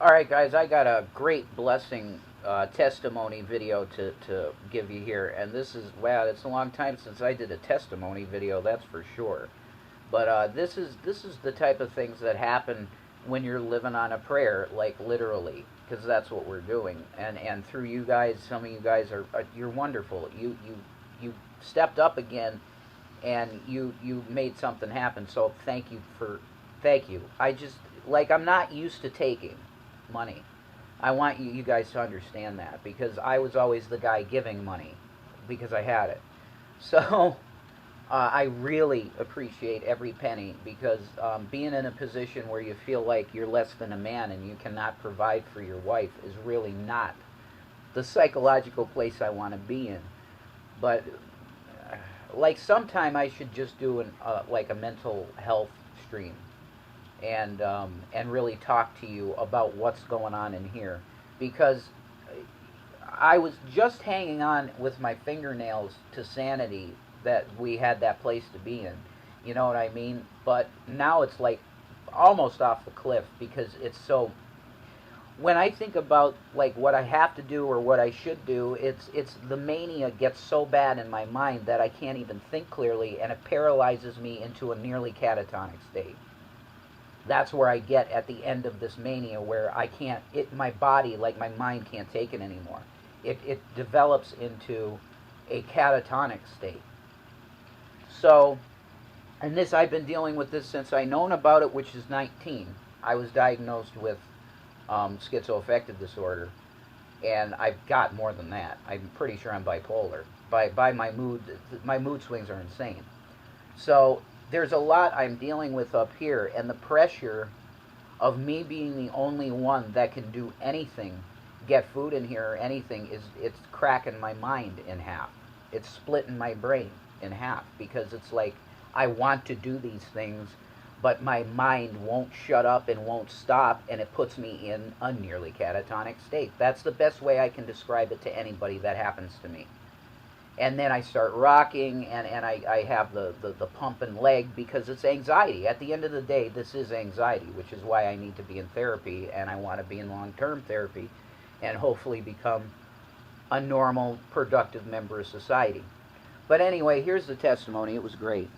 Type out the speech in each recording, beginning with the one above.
All right, guys, I got a great blessing testimony video to give you here. And this is, wow, it's a long time since I did a testimony video, that's for sure. But this is the type of things that happen when you're living on a prayer, like literally, because that's what we're doing. And through you guys, some of you guys are you're wonderful. You stepped up again, and you made something happen. So thank you. I just, like, I'm not used to taking money. I want you guys to understand that, because I was always the guy giving money because I had it. So I really appreciate every penny, because being in a position where you feel like you're less than a man and you cannot provide for your wife is really not the psychological place I want to be in. But like, sometime I should just do like a mental health stream, and really talk to you about what's going on in here, because I was just hanging on with my fingernails to sanity that we had that place to be in. You know what I mean? But now it's like almost off the cliff, because it's so, when I think about like what I have to do or what I should do, it's the mania gets so bad in my mind that I can't even think clearly, and it paralyzes me into a nearly catatonic state. That's where I get at the end of this mania, where I can't, my body, like my mind, can't take it anymore. It develops into a catatonic state. So, and this, I've been dealing with this since I known about it, which is 19. I was diagnosed with schizoaffective disorder, and I've got more than that. I'm pretty sure I'm bipolar. By my mood swings are insane. So there's a lot I'm dealing with up here, and the pressure of me being the only one that can do anything, get food in here or anything, it's cracking my mind in half. It's splitting my brain in half, because it's like I want to do these things, but my mind won't shut up and won't stop, and it puts me in a nearly catatonic state. That's the best way I can describe it to anybody that happens to me. And then I start rocking, and I have the pumping leg, because it's anxiety. At the end of the day, this is anxiety, which is why I need to be in therapy, and I want to be in long-term therapy, and hopefully become a normal, productive member of society. But anyway, here's the testimony. It was great.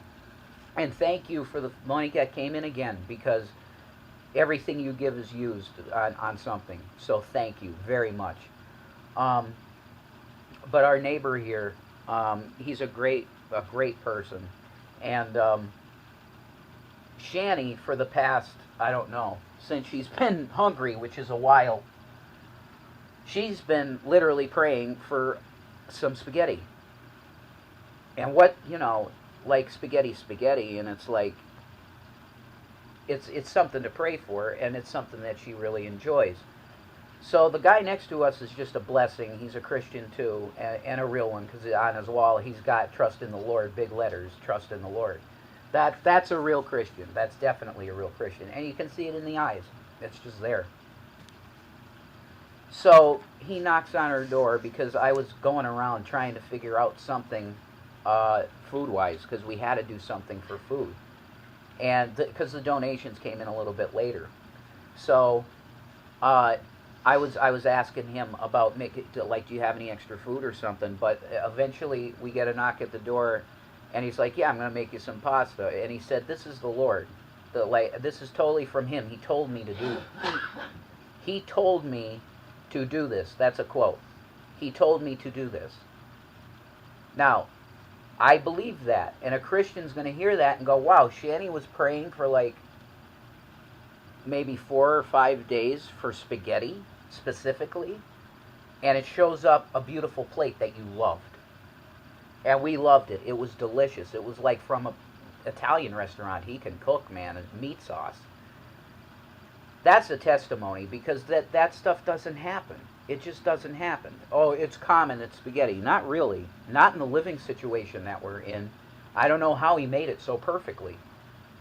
And thank you for the money that came in again, because everything you give is used on something. So thank you very much. Um, but our neighbor here, he's a great person, and Shanny, for the past, I don't know, since she's been hungry, which is a while, she's been literally praying for some spaghetti. And what, like spaghetti, and it's like, it's something to pray for, and it's something that she really enjoys. So the guy next to us is just a blessing. He's a Christian too, and a real one, because on his wall he's got "Trust in the Lord," big letters, "Trust in the Lord." That's a real Christian. That's definitely a real Christian, and you can see it in the eyes. It's just there. So he knocks on her door, because I was going around trying to figure out something food-wise, because we had to do something for food, and because the donations came in a little bit later. So uh, I was asking him about, make it, like, do you have any extra food or something? But eventually we get a knock at the door, and he's like, "Yeah, I'm gonna make you some pasta." And he said, "This is the Lord. This is totally from Him. He told me to do. He told me to do this." That's a quote. He told me to do this. Now, I believe that, and a Christian's going to hear that and go, "Wow, Shanny was praying for like maybe 4 or 5 days for spaghetti specifically, and it shows up a beautiful plate that you loved." And we loved it. It was delicious. It was like from a Italian restaurant. He can cook, man, a meat sauce. That's a testimony, because that stuff doesn't happen. It just doesn't happen. Oh, it's common, it's spaghetti. Not really. Not in the living situation that we're in. I don't know how he made it so perfectly.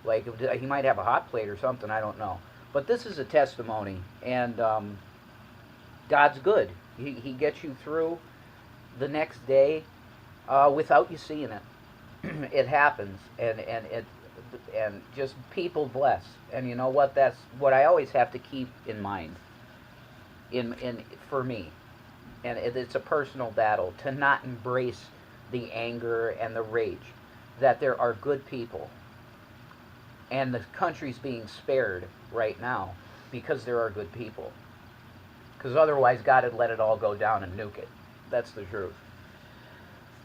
Like, he might have a hot plate or something, I don't know. But this is a testimony, and God's good. He gets you through the next day without you seeing it. It happens, and just people bless. And you know what? That's what I always have to keep in mind. in for me, and it's a personal battle to not embrace the anger and the rage, that there are good people, and the country's being spared right now because there are good people. Because otherwise, God had let it all go down and nuke it. That's the truth.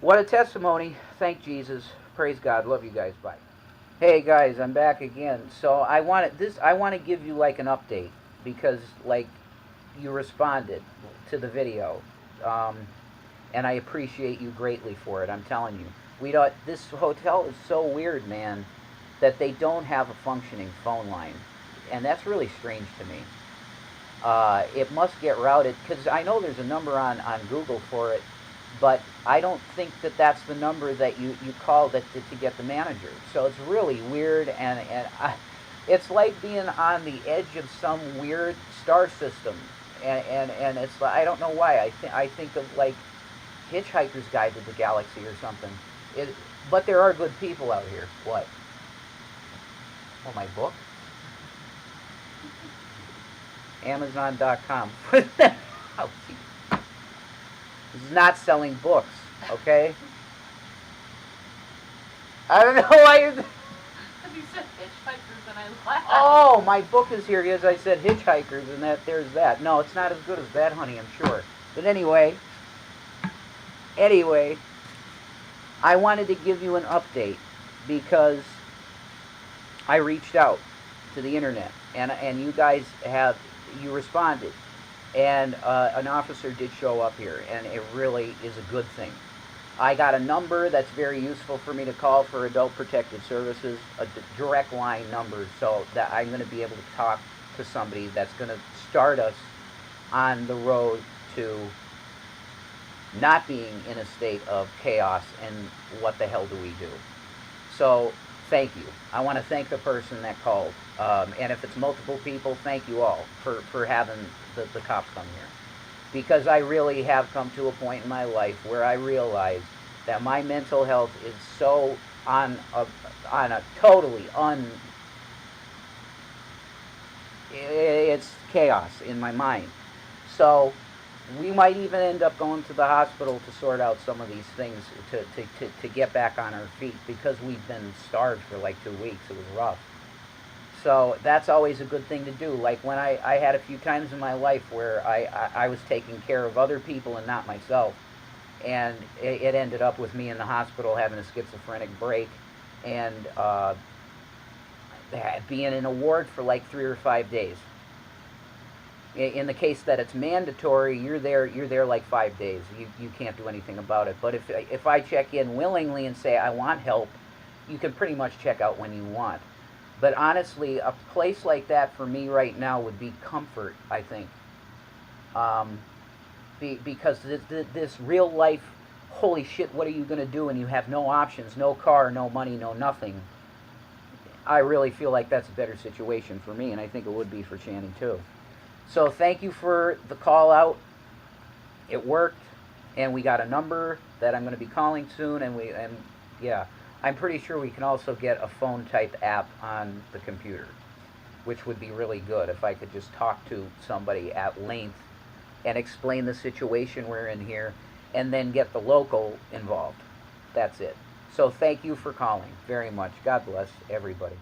What a testimony. Thank Jesus. Praise God. Love you guys. Bye. Hey guys, I'm back again. So I want to give you like an update because like you responded to the video, and I appreciate you greatly for it. I'm telling you, we don't. This hotel is so weird, man, that they don't have a functioning phone line, and that's really strange to me. It must get routed because I know there's a number on Google for it, but I don't think that that's the number that you call to get the manager. So it's really weird, and it's like being on the edge of some weird star system, and it's like, I don't know why. I think of like Hitchhiker's Guide to the Galaxy or something. But there are good people out here. What? Oh, my book? Amazon.com. What the hell? This is not selling books, okay? I don't know why you're... Because you said Hitchhikers and I laughed. Oh, my book is here. As I said, Hitchhikers, and there's that. No, it's not as good as that, honey, I'm sure. But anyway, I wanted to give you an update because I reached out to the internet, and you guys you responded, and an officer did show up here, and it really is a good thing. I got a number that's very useful for me to call for Adult Protective Services, a direct line number, so that I'm going to be able to talk to somebody that's going to start us on the road to not being in a state of chaos and what the hell do we do. So thank you. I want to thank the person that called. And if it's multiple people, thank you all for having the cops come here. Because I really have come to a point in my life where I realize that my mental health is so on a totally it's chaos in my mind. So we might even end up going to the hospital to sort out some of these things to get back on our feet because we've been starved for like 2 weeks. It was rough. So that's always a good thing to do. Like when I had a few times in my life where I was taking care of other people and not myself. And it ended up with me in the hospital having a schizophrenic break and being in a ward for like 3 or 5 days. In the case that it's mandatory, you're there like 5 days. You can't do anything about it. But if I check in willingly and say I want help, you can pretty much check out when you want. But honestly, a place like that for me right now would be comfort, I think. Because this real life, holy shit, what are you going to do? And you have no options, no car, no money, no nothing. I really feel like that's a better situation for me, and I think it would be for Shanny too. So thank you for the call out. It worked, and we got a number that I'm going to be calling soon, and yeah, I'm pretty sure we can also get a phone type app on the computer, which would be really good if I could just talk to somebody at length and explain the situation we're in here, and then get the local involved. That's it. So thank you for calling very much. God bless everybody.